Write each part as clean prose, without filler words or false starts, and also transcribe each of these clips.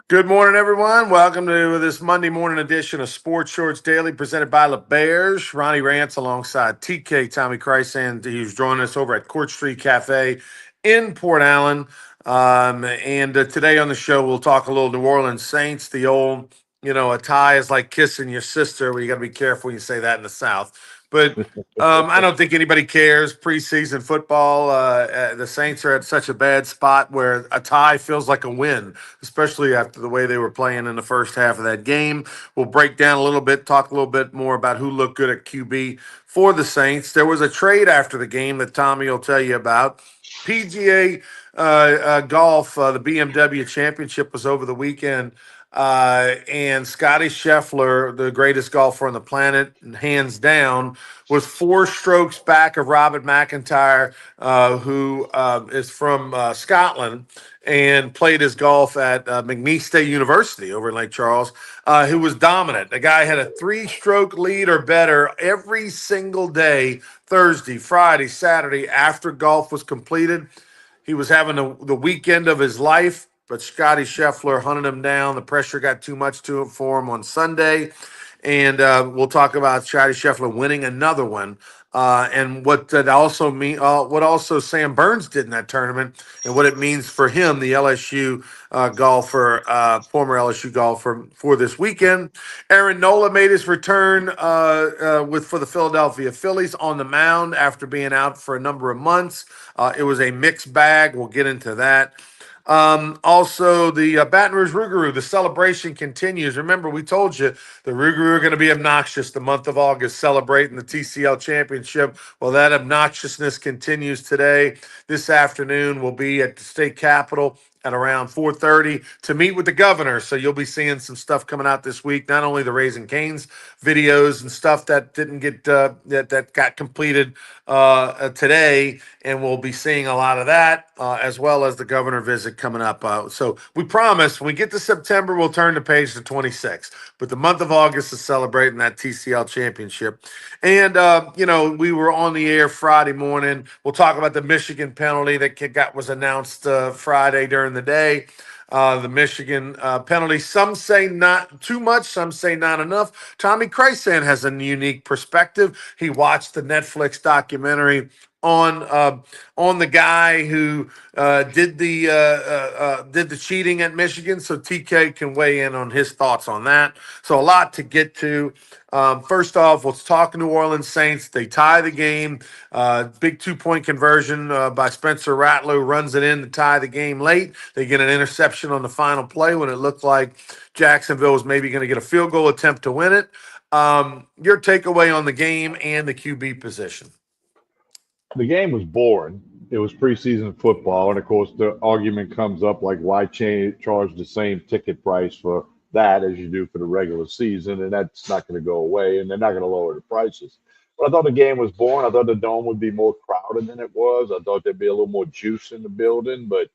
Good morning, everyone. Welcome to this Monday morning edition of Sports Shorts Daily, presented by the Bears. Ronnie Rants alongside TK, Tommy Krysan. He's joining us over at Court Street Cafe in Port Allen. And today on the show, we'll talk a little New Orleans Saints. The old, a tie is like kissing your sister. Well, you got to be careful when you say that in the South. But I don't think anybody cares. Preseason football, the Saints are at such a bad spot where a tie feels like a win, especially after the way they were playing in the first half of that game. We'll break down a little bit, talk a little bit more about who looked good at QB for the Saints. There was a trade after the game that Tommy will tell you about. PGA Golf, the BMW Championship was over the weekend. And Scotty Scheffler, the greatest golfer on the planet, hands down, was 4 strokes back of Robert McIntyre, who is from Scotland and played his golf at McNeese State University over in Lake Charles, who was dominant. The guy had a 3-stroke lead or better every single day, Thursday, Friday, Saturday, after golf was completed. He was having the weekend of his life, but Scotty Scheffler hunted him down. The pressure got too much for him on Sunday. And we'll talk about Scotty Scheffler winning another one. And what that also mean, what also Sam Burns did in that tournament, and what it means for him, the LSU golfer, former LSU golfer, for this weekend. Aaron Nola made his return for the Philadelphia Phillies on the mound after being out for a number of months. It was a mixed bag. We'll get into that. Also, the Baton Rouge Rougarou, the celebration continues. Remember, we told you the Rougarou are going to be obnoxious the month of August, celebrating the TCL championship. Well, that obnoxiousness continues today. This afternoon, we'll be at the state capitol at around 4:30 to meet with the governor. So you'll be seeing some stuff coming out this week. Not only the Raising Cane's videos and stuff that didn't get that got completed today, and we'll be seeing a lot of that as well as the governor visit coming up. So we promise when we get to September, we'll turn the page to 26. But the month of August is celebrating that TCL championship. And we were on the air Friday morning. We'll talk about the Michigan penalty that was announced Friday during the day. The Michigan penalty. Some say not too much, some say not enough. Tommy Krysan has a unique perspective. He watched the Netflix documentary on the guy who did the cheating at Michigan. So TK can weigh in on his thoughts on that. So a lot to get to. First off, let's talk New Orleans Saints. They tie the game. Big 2-point conversion by Spencer Rattler, runs it in to tie the game late. They get an interception on the final play when it looked like Jacksonville was maybe going to get a field goal attempt to win it. Your takeaway on the game and the QB position? The game was boring. It was preseason football, and of course, the argument comes up like, why charge the same ticket price for that as you do for the regular season? And that's not going to go away, and they're not going to lower the prices. But I thought the game was boring. I thought the dome would be more crowded than it was. I thought there'd be a little more juice in the building, but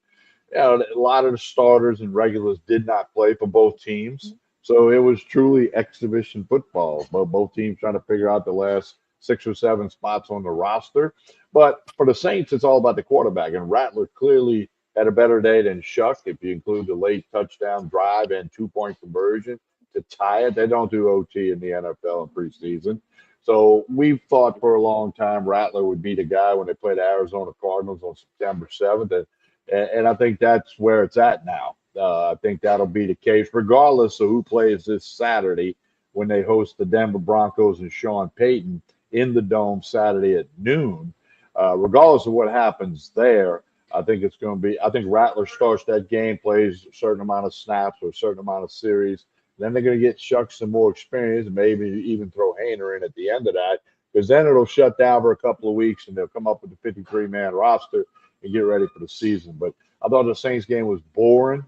a lot of the starters and regulars did not play for both teams. So it was truly exhibition football. Both teams trying to figure out the last 6 or 7 spots on the roster. But for the Saints, it's all about the quarterback. And Rattler clearly had a better day than Shuck, if you include the late touchdown drive and 2-point conversion to tie it. They don't do OT in the NFL in preseason. So we've thought for a long time Rattler would be the guy when they played the Arizona Cardinals on September 7th. And I think that's where it's at now. I think that'll be the case, regardless of who plays this Saturday when they host the Denver Broncos and Sean Payton in the Dome Saturday at noon. Regardless of what happens there, I think it's going to be. I think Rattler starts that game, plays a certain amount of snaps or a certain amount of series. Then they're going to get Shuck some more experience, and maybe even throw Hayner in at the end of that, because then it'll shut down for a couple of weeks, and they'll come up with the 53-man roster and get ready for the season. But I thought the Saints game was boring.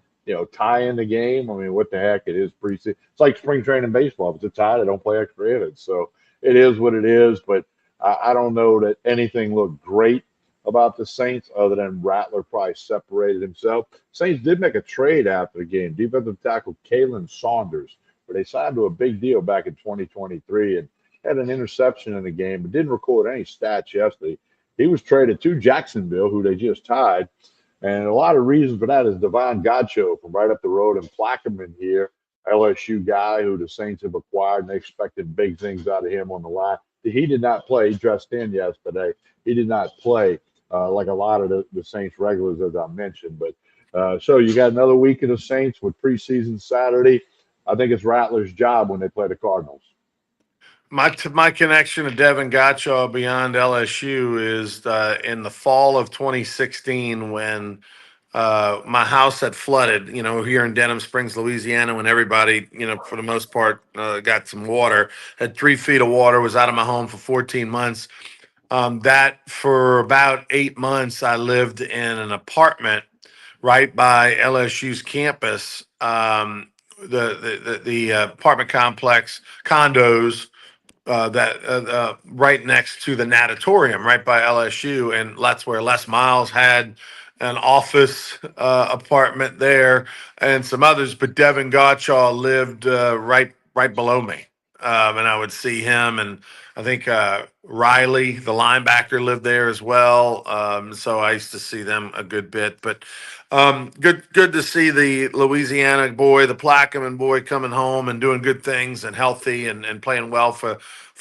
Tying the game. I mean, what the heck? It is preseason. It's like spring training baseball. If it's a tie, they don't play extra innings. So it is what it is. But I don't know that anything looked great about the Saints other than Rattler probably separated himself. Saints did make a trade after the game. Defensive tackle Kalen Saunders, where they signed to a big deal back in 2023 and had an interception in the game, but didn't record any stats yesterday. He was traded to Jacksonville, who they just tied. And a lot of reason for that is Devon Godcho from right up the road in Plaquemine here, LSU guy who the Saints have acquired, and they expected big things out of him on the line. He did not play. He dressed in yesterday. He did not play like a lot of the Saints regulars, as I mentioned. But so you got another week of the Saints with preseason Saturday. I think it's Rattler's job when they play the Cardinals. My connection to Devin Gottschall beyond LSU is in the fall of 2016 when my house had flooded. Here in Denham Springs, Louisiana, when everybody, for the most part, got some water. Had 3 feet of water. Was out of my home for 14 months. That for about 8 months, I lived in an apartment right by LSU's campus. The apartment complex condos that right next to the natatorium, right by LSU, and that's where Les Miles had an office apartment there, and some others. But Devin Gottschall lived right below me, and I would see him, and I think Riley, the linebacker, lived there as well. So I used to see them a good bit, but. Good to see the Louisiana boy, the Plaquemine boy, coming home and doing good things and healthy and playing well for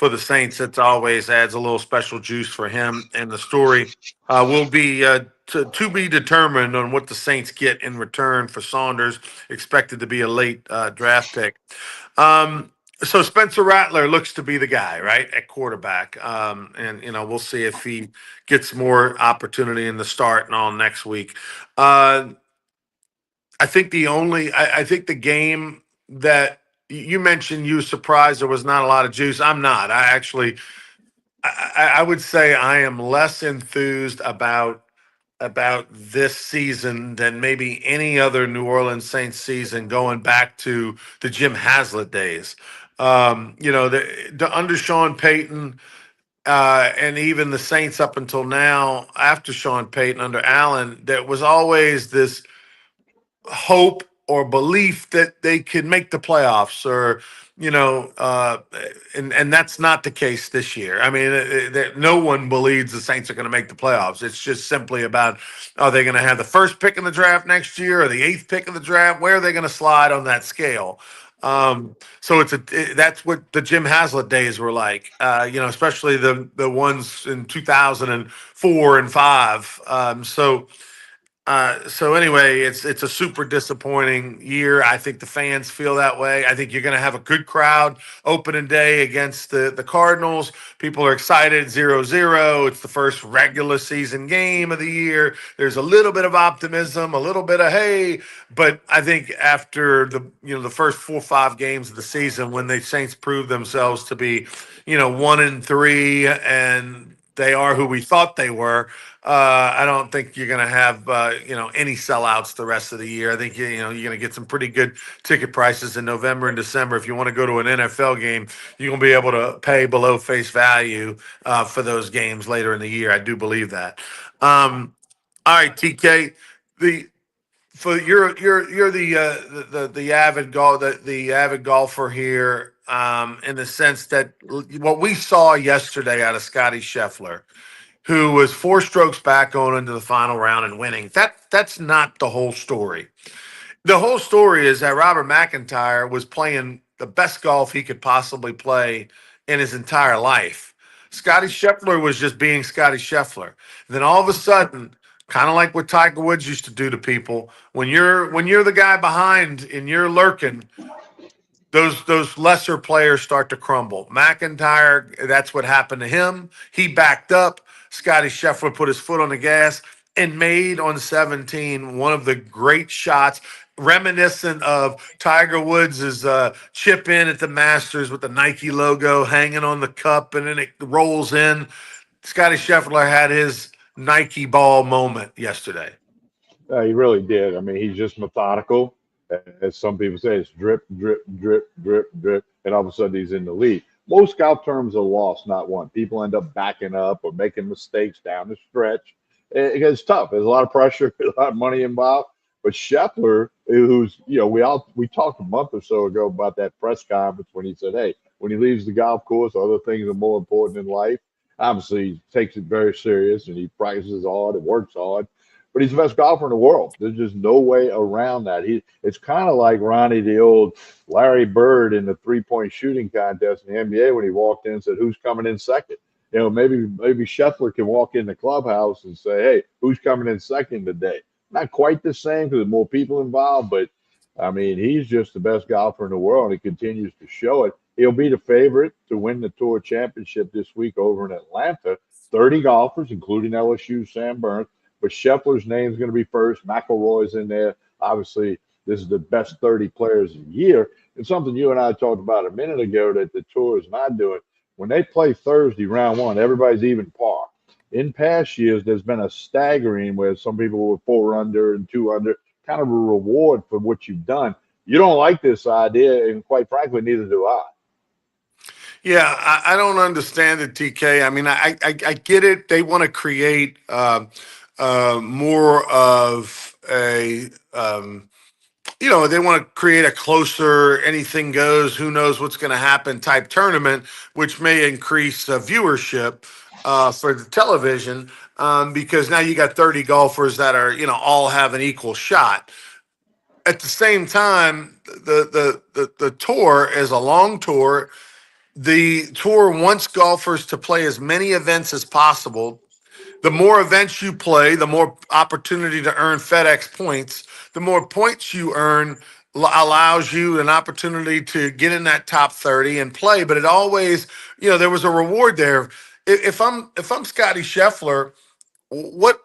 the Saints. It always adds a little special juice for him. And the story will be to be determined on what the Saints get in return for Saunders, expected to be a late draft pick. So Spencer Rattler looks to be the guy, right, at quarterback. And we'll see if he gets more opportunity in the start and all next week. Uh, I think the game that you mentioned, you were surprised there was not a lot of juice. I'm not. I would say I am less enthused about this season than maybe any other New Orleans Saints season going back to the Jim Haslett days. Under Sean Payton, and even the Saints up until now, after Sean Payton under Allen, there was always this hope or belief that they could make the playoffs, or you know uh and that's not the case this year. I mean, no one believes the Saints are going to make the playoffs. It's just simply about, are they going to have the first pick in the draft next year or the eighth pick in the draft? Where are they going to slide on that scale? So that's what the Jim Haslett days were like, especially the ones in 2004 and 5. So anyway, it's a super disappointing year. I think the fans feel that way. I think you're going to have a good crowd opening day against the Cardinals. People are excited. 0-0. It's the first regular season game of the year. There's a little bit of optimism, a little bit of hey, but I think after the first 4 or 5 games of the season, when the Saints prove themselves to be 1-3, and they are who we thought they were. I don't think you're going to have any sellouts the rest of the year. I think you're going to get some pretty good ticket prices in November and December. If you want to go to an NFL game, you're going to be able to pay below face value for those games later in the year. I do believe that. All right, TK, the for you're the avid the avid golfer here, in the sense that what we saw yesterday out of Scotty Scheffler, who was 4 strokes back going into the final round and winning. That's not the whole story. The whole story is that Robert McIntyre was playing the best golf he could possibly play in his entire life. Scotty Scheffler was just being Scotty Scheffler. And then all of a sudden, kind of like what Tiger Woods used to do to people, when you're the guy behind and you're lurking, those lesser players start to crumble. McIntyre, that's what happened to him. He backed up. Scotty Scheffler put his foot on the gas and made on 17 one of the great shots, reminiscent of Tiger Woods' chip in at the Masters with the Nike logo hanging on the cup, and then it rolls in. Scotty Scheffler had his Nike ball moment yesterday. He really did. I mean, he's just methodical. As some people say, it's drip, drip, drip, drip, drip, and all of a sudden he's in the lead. Most golf terms are lost, not won. People end up backing up or making mistakes down the stretch. It's tough. There's a lot of pressure, a lot of money involved. But Scheffler, who's we talked a month or so ago about that press conference when he said, "Hey, when he leaves the golf course, other things are more important in life." Obviously, he takes it very serious and he practices hard and works hard. but he's the best golfer in the world. There's just no way around that. It's kind of like Ronnie, the old Larry Bird in the 3-point shooting contest in the NBA when he walked in and said, "Who's coming in second?" Maybe Scheffler can walk in the clubhouse and say, "Hey, who's coming in second today?" Not quite the same because there's more people involved, but I mean, he's just the best golfer in the world, and he continues to show it. He'll be the favorite to win the Tour Championship this week over in Atlanta. 30 golfers, including LSU's Sam Burns, but Scheffler's name is going to be first. McIlroy's in there. Obviously, this is the best 30 players a year. And something you and I talked about a minute ago that the Tour is not doing. When they play Thursday, round one, everybody's even par. In past years, there's been a staggering where some people were 4 under and 2 under, kind of a reward for what you've done. You don't like this idea, and quite frankly, neither do I. Yeah, I don't understand it, TK. I mean, I get it. They want to create more of a they want to create a closer, anything goes, who knows what's going to happen type tournament, which may increase viewership for the television because now you got 30 golfers that are, all have an equal shot. At the same time, the tour is a long tour. The tour wants golfers to play as many events as possible. The more events you play, the more opportunity to earn FedEx points. The more points you earn allows you an opportunity to get in that top 30 and play. But it always, there was a reward there. If I'm Scotty Scheffler, what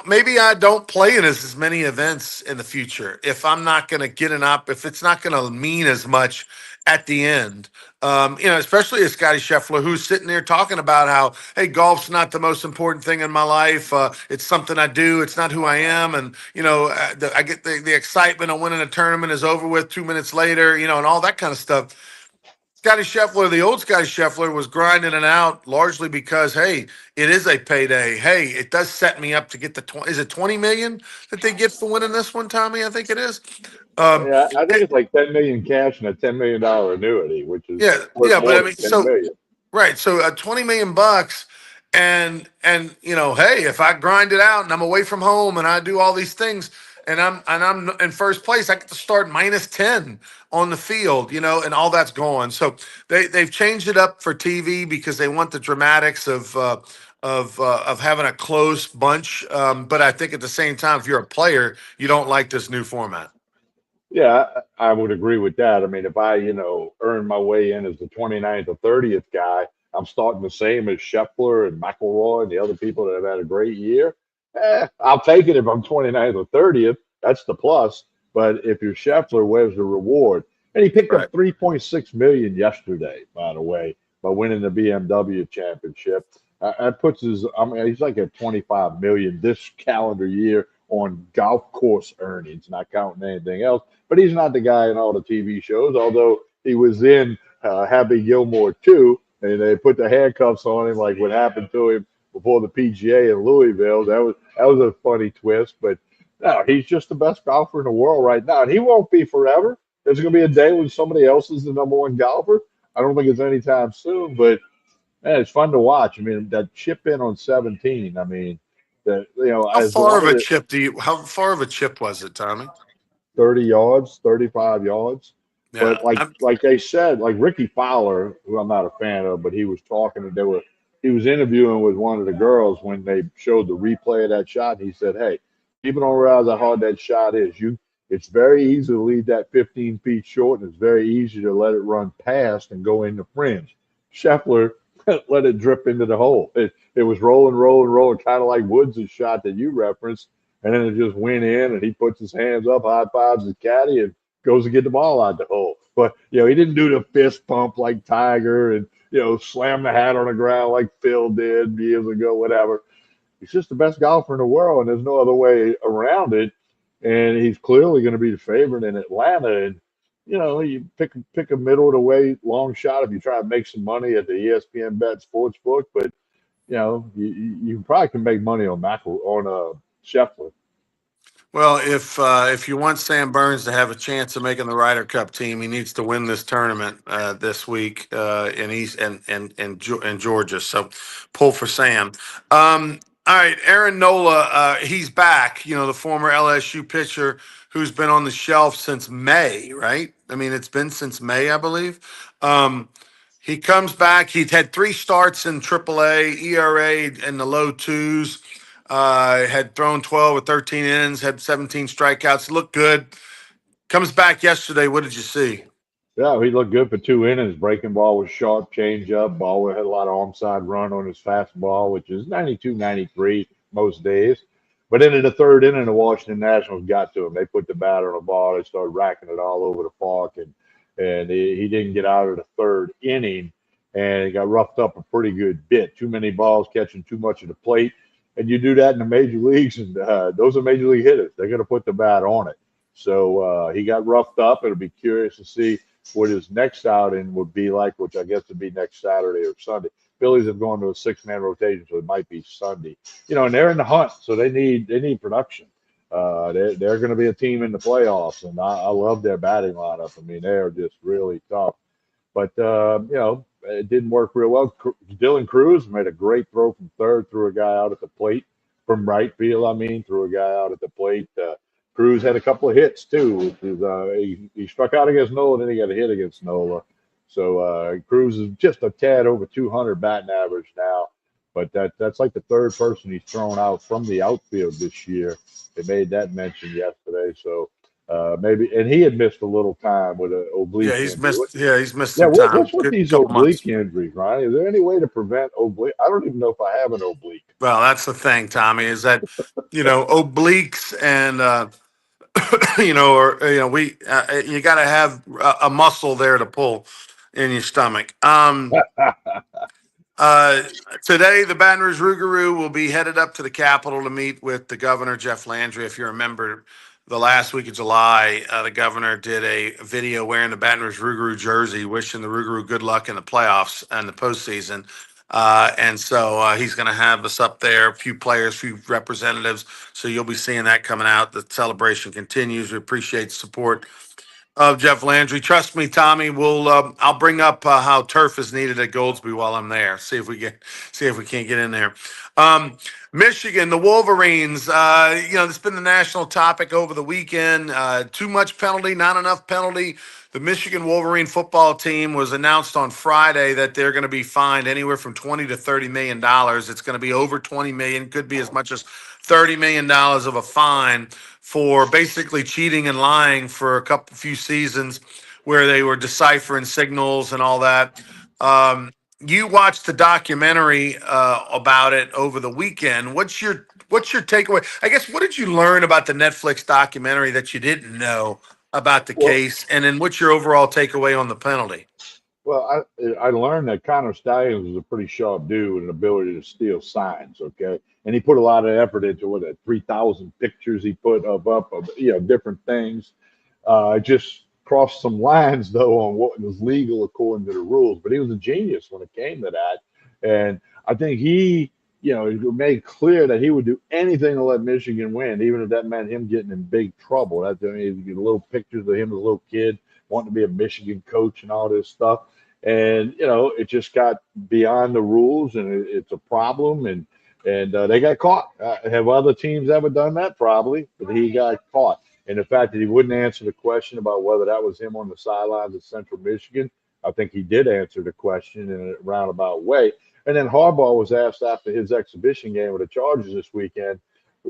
maybe I don't play in as many events in the future if I'm not going to get if it's not going to mean as much at the end. Especially as Scotty Scheffler, who's sitting there talking about how, hey, golf's not the most important thing in my life. It's something I do. It's not who I am. And, I get the excitement of winning a tournament is over with 2 minutes later, and all that kind of stuff. Scotty Scheffler, the old Scotty Scheffler, was grinding it out largely because, hey, it is a payday. Hey, it does set me up to get the 20. Is it 20 million that they get for winning this one, Tommy? I think it is. Um, Yeah, I think it- it's like 10 million cash and a $10 million annuity, which is yeah, worth yeah, but more I than mean, 10 million. right. So 20 million bucks, and hey, if I grind it out and I'm away from home and I do all these things and I'm in first place, I get to start -10 on the field, and all that's gone. So they've changed it up for TV because they want the dramatics of having a close bunch. But I think at the same time, if you're a player, you don't like this new format. Yeah, I would agree with that. I mean, if I, earn my way in as the 29th or 30th guy, I'm starting the same as Scheffler and McIlroy and the other people that have had a great year. I'll take it if I'm 29th or 30th. That's the plus. But if you're Scheffler, where's the reward? And he picked Right. up 3.6 million yesterday, by the way, by winning the BMW championship. That puts his, I mean, he's like at 25 million this calendar year on golf course earnings, not counting anything else. But he's not the guy in all the TV shows, although he was in Happy Gilmore too, and they put the handcuffs on him like what happened to him before the PGA in Louisville. That was a funny twist, but no, he's just the best golfer in the world right now, and he won't be forever. There's going to be a day when somebody else is the number one golfer. I don't think it's anytime soon, but man, it's fun to watch. I mean, that chip in on 17. I mean, How as far long of as a it chip How far of a chip was it, Tommy? 30 yards, 35 yards. Yeah. But like they said, like Ricky Fowler, who I'm not a fan of, but he was talking and he was interviewing with one of the girls when they showed the replay of that shot. And he said, "Hey, people don't realize how hard that shot is. It's very easy to leave that 15 feet short, and it's very easy to let it run past and go in the fringe." Scheffler let it drip into the hole. It was rolling, rolling, rolling, kind of like Woods' shot that you referenced, and then it just went in, and he puts his hands up, high fives the caddy, and goes to get the ball out the hole. But he didn't do the fist pump like Tiger and slam the hat on the ground like Phil did years ago, whatever. He's just the best golfer in the world, and there's no other way around it. And he's clearly going to be the favorite in Atlanta. And you pick a middle of the way long shot if you try to make some money at the ESPN Bet Sportsbook. But you probably can make money on Scheffler. Well, if you want Sam Burns to have a chance of making the Ryder Cup team, he needs to win this tournament this week in East and Georgia. So pull for Sam. All right, Aaron Nola, he's back. You know, the former LSU pitcher who's been on the shelf since May, right? I mean, it's been since May, I believe. Um, he comes back. He's had three starts in AAA, ERA in the low twos. Had thrown 12 or 13 innings, had 17 strikeouts. Looked good. Comes back yesterday. What did you see? Yeah, he looked good for 2 innings. Breaking ball was sharp, change up. Ball had a lot of onside run on his fastball, which is 92, 93 most days. But then in the third inning, the Washington Nationals got to him. They put the bat on the ball. They started racking it all over the park, and he didn't get out of the third inning, and he got roughed up a pretty good bit. Too many balls, catching too much of the plate, and you do that in the major leagues, and those are major league hitters. They're going to put the bat on it. So he got roughed up. It'll be curious to see what his next outing would be like, which I guess would be next Saturday or Sunday. Phillies have gone to a 6-man rotation, so it might be Sunday. You know, and they're in the hunt, so they need production. They're going to be a team in the playoffs, and I love their batting lineup. I mean, they are just really tough. But you know, it didn't work real well. Dylan Cruz made a great throw from third, threw a guy out at the plate from right field. I mean, threw a guy out at the plate. Cruz had a couple of hits too. Which is, he struck out against Nola, then he got a hit against Nola. So Cruz is just a tad over 200 batting average now. But that's like the third person he's thrown out from the outfield this year. They made that mention yesterday. So maybe, and he had missed a little time with an Yeah, oblique he's injury. missed. Yeah, he's missed Yeah, some time. what's with Good these couple months. oblique injuries, Ronnie? Is there any way to prevent oblique? I don't even know if I have an oblique. Well, that's the thing, Tommy, is that obliques and we you got to have a muscle there to pull in your stomach. Uh, Today, the Baton Rouge Rougarou will be headed up to the Capitol to meet with the governor, Jeff Landry. If you remember, the last week of July, the governor did a video wearing the Baton Rouge Rougarou jersey, wishing the Rougarou good luck in the playoffs and the postseason. And so he's going to have us up there, a few players, a few representatives. So you'll be seeing that coming out. The celebration continues. We appreciate the support of Jeff Landry. Trust me, Tommy. I'll bring up how turf is needed at Goldsby while I'm there. See if we can't get in there. Um, Michigan, the Wolverines. It's been the national topic over the weekend. Too much penalty, not enough penalty. The Michigan Wolverine football team was announced on Friday that they're going to be fined anywhere from 20 to 30 million dollars. It's going to be over 20 million, could be as much as 30 million dollars of a fine for basically cheating and lying for a few seasons where they were deciphering signals and all that. You watched the documentary about it over the weekend. What's your takeaway? I guess what did you learn about the Netflix documentary that you didn't know about the Well, case, and then what's your overall takeaway on the penalty? well, I learned that Connor Stallions was a pretty sharp dude with an ability to steal signs. Okay, and he put a lot of effort into what 3,000 pictures he put up of different things. Just crossed some lines though on what was legal according to the rules. But he was a genius when it came to that, and I think he made clear that he would do anything to let Michigan win, even if that meant him getting in big trouble. That's I mean, little pictures of him as a little kid wanting to be a Michigan coach and all this stuff. And it just got beyond the rules, and it's a problem. And they got caught. Have other teams ever done that? Probably, but he got caught. And the fact that he wouldn't answer the question about whether that was him on the sidelines of Central Michigan, I think he did answer the question in a roundabout way. And then Harbaugh was asked after his exhibition game with the Chargers this weekend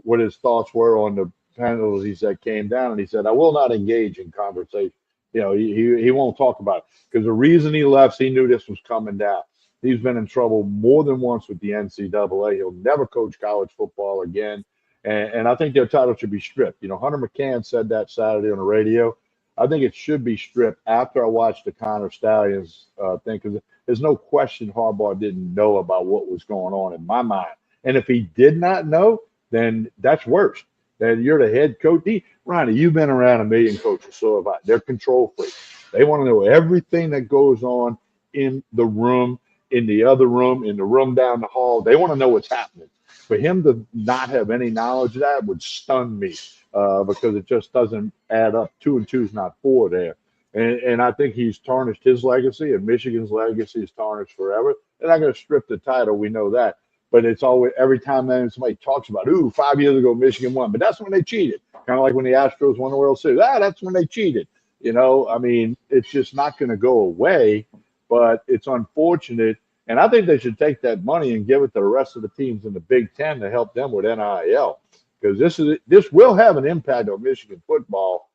what his thoughts were on the penalties that came down, and he said, "I will not engage in conversation. He won't talk about it because the reason he left, he knew this was coming down. He's been in trouble more than once with the NCAA. He'll never coach college football again." And I think their title should be stripped. Hunter McCann said that Saturday on the radio. I think it should be stripped after I watched the Connor Stallions thing because there's no question Harbaugh didn't know about what was going on in my mind. And if he did not know, then that's worse. Then you're the head coach. Ronnie, you've been around a million coaches, so have I. They're control freaks. They want to know everything that goes on in the room, in the other room, in the room down the hall. They want to know what's happening. For him to not have any knowledge of that would stun me because it just doesn't add up. Two and two is not four there. And I think he's tarnished his legacy, and Michigan's legacy is tarnished forever. They're not going to strip the title. We know that. But it's always every time then somebody talks about, ooh, 5 years ago Michigan won, but that's when they cheated. Kind of like when the Astros won the World Series. That's when they cheated. I mean, it's just not going to go away, but it's unfortunate. And I think they should take that money and give it to the rest of the teams in the Big Ten to help them with NIL, because this will have an impact on Michigan football.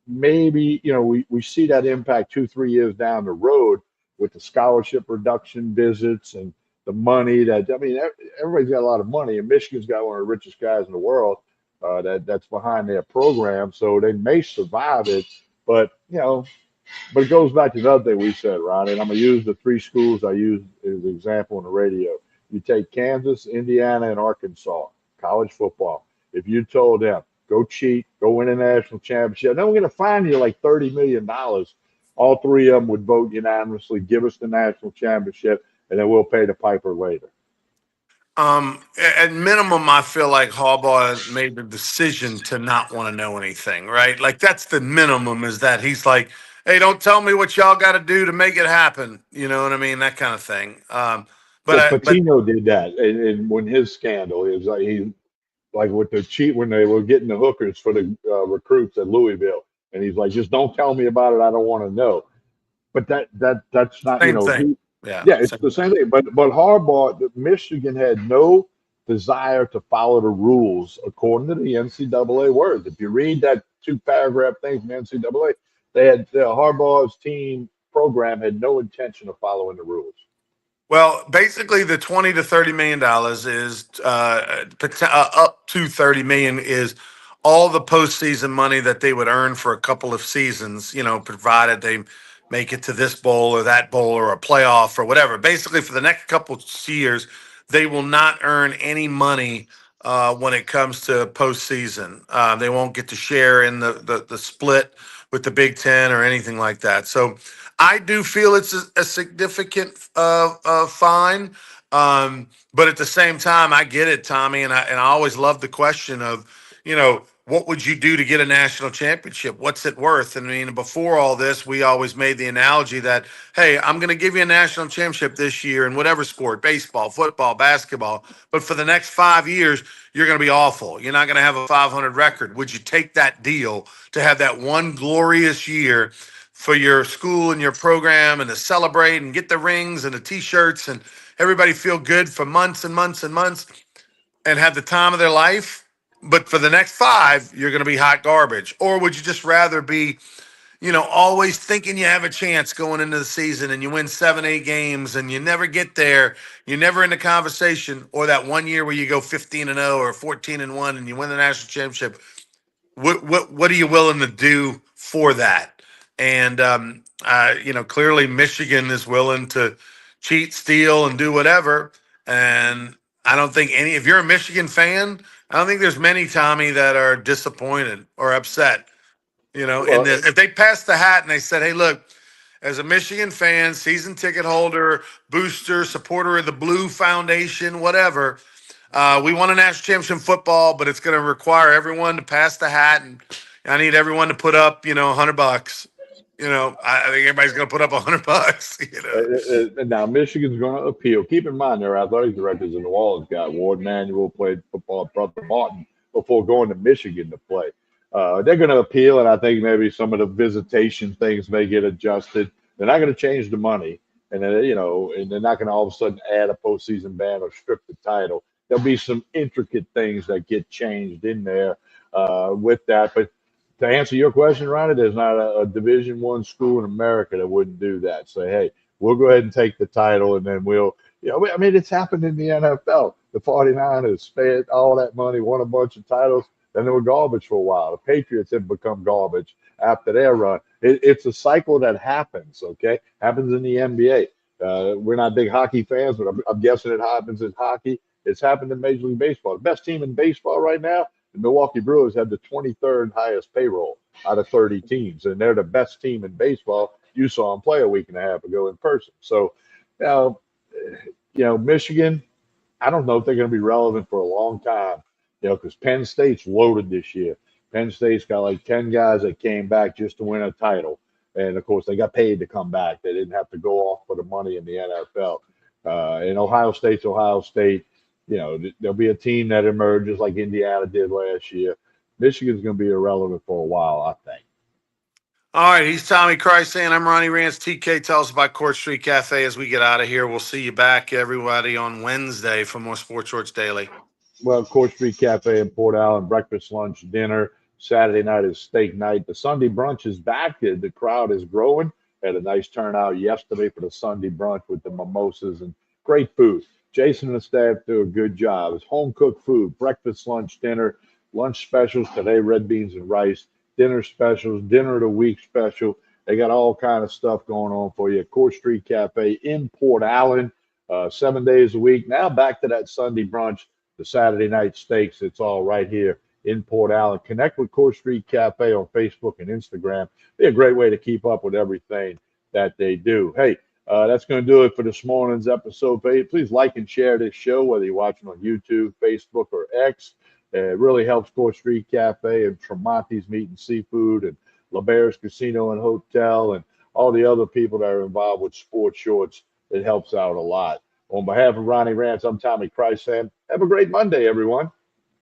Maybe we see that impact 2-3 years down the road with the scholarship reduction visits and the money that, I mean, everybody's got a lot of money, and Michigan's got one of the richest guys in the world that's behind their program, so they may survive it. But but it goes back to the other thing we said, Ron, and I'm gonna use the three schools I used as an example on the radio. You take Kansas, Indiana, and Arkansas, college football. If you told them, go cheat, go win a national championship, then we're gonna fine you like $30 million. All three of them would vote unanimously, give us the national championship, and then we'll pay the piper later. At minimum, I feel like Harbaugh made the decision to not want to know anything, right? Like that's the minimum is that he's like, hey, don't tell me what y'all got to do to make it happen. You know what I mean? That kind of thing. Well, But Patino did that, and when his scandal, it was like he like with the cheat when they were getting the hookers for the recruits at Louisville, and he's like, just don't tell me about it. I don't want to know. But that's not same thing. Yeah, yeah, it's same the thing. same thing. But Harbaugh, Michigan had no desire to follow the rules according to the NCAA words. If you read that 2 paragraph thing from the NCAA, they had Harbaugh's team program had no intention of following the rules. Well, basically, the $20 to $30 million is up to 30 million is all the postseason money that they would earn for a couple of seasons. Provided they make it to this bowl or that bowl or a playoff or whatever. Basically, for the next couple of years, they will not earn any money when it comes to postseason. They won't get to share in the split with the Big Ten or anything like that. So I do feel it's a significant fine, but at the same time, I get it, Tommy, and I always love the question of, what would you do to get a national championship? What's it worth? And I mean, before all this, we always made the analogy that, hey, I'm going to give you a national championship this year in whatever sport, baseball, football, basketball, but for the next 5 years, you're going to be awful. You're not going to have a 500 record. Would you take that deal to have that one glorious year for your school and your program and to celebrate and get the rings and the t-shirts and everybody feel good for months and months and months and have the time of their life, but for the next 5 you're going to be hot garbage? Or would you just rather be, always thinking you have a chance going into the season and you win 7 8 games and you never get there, you're never in the conversation? Or that one year where you go 15-0 or 14-1 and you win the national championship? What are you willing to do for that? And clearly Michigan is willing to cheat, steal, and do whatever. And I don't think any. If you're a Michigan fan, I don't think there's many, Tommy, that are disappointed or upset. Well, If they passed the hat and they said, "Hey, look, as a Michigan fan, season ticket holder, booster, supporter of the Blue Foundation, whatever." We won a national championship in football, but it's going to require everyone to pass the hat, and I need everyone to put up, $100. I think everybody's going to put up $100. now Michigan's going to appeal. Keep in mind, their athletic directors in New Orleans got Ward Manuel played football at Brother Martin before going to Michigan to play. They're going to appeal, and I think maybe some of the visitation things may get adjusted. They're not going to change the money, and then and they're not going to all of a sudden add a postseason ban or strip the title. There'll be some intricate things that get changed in there with that, but to answer your question, Ronnie, there's not a Division One school in America that wouldn't do that. Say, hey, we'll go ahead and take the title, and then we'll, I mean, it's happened in the NFL. The 49ers spent all that money, won a bunch of titles, then they were garbage for a while. The Patriots have become garbage after their run. It's a cycle that happens, okay? Happens in the NBA. We're not big hockey fans, but I'm guessing it happens in hockey. It's happened in Major League Baseball. The best team in baseball right now, the Milwaukee Brewers, have the 23rd highest payroll out of 30 teams, and they're the best team in baseball. You saw them play a week and a half ago in person. So, now, Michigan, I don't know if they're going to be relevant for a long time, because Penn State's loaded this year. Penn State's got like 10 guys that came back just to win a title. And of course, they got paid to come back. They didn't have to go off for the money in the NFL. And Ohio State's Ohio State. There'll be a team that emerges like Indiana did last year. Michigan's going to be irrelevant for a while, I think. All right, he's Tommy Krysan. I'm Ronnie Rance. TK, tell us about Court Street Cafe as we get out of here. We'll see you back, everybody, on Wednesday for more Sports Shorts Daily. Well, Court Street Cafe in Port Allen, breakfast, lunch, dinner. Saturday night is steak night. The Sunday brunch is back. The crowd is growing. Had a nice turnout yesterday for the Sunday brunch with the mimosas and great food. Jason and the staff do a good job. It's home cooked food, breakfast, lunch, dinner, lunch specials today, red beans and rice, dinner specials, dinner of the week special. They got all kind of stuff going on for you. Court Street Cafe in Port Allen, 7 days a week. Now back to that Sunday brunch, the Saturday night steaks. It's all right here in Port Allen. Connect with Court Street Cafe on Facebook and Instagram. Be a great way to keep up with everything that they do. Hey, that's going to do it for this morning's episode. Please like and share this show, whether you're watching on YouTube, Facebook, or X. It really helps Court Street Cafe and Tremonti's Meat and Seafood and LeBare's Casino and Hotel and all the other people that are involved with sports shorts. It helps out a lot. On behalf of Ronnie Rance, I'm Tommy Krysan. Have a great Monday, everyone.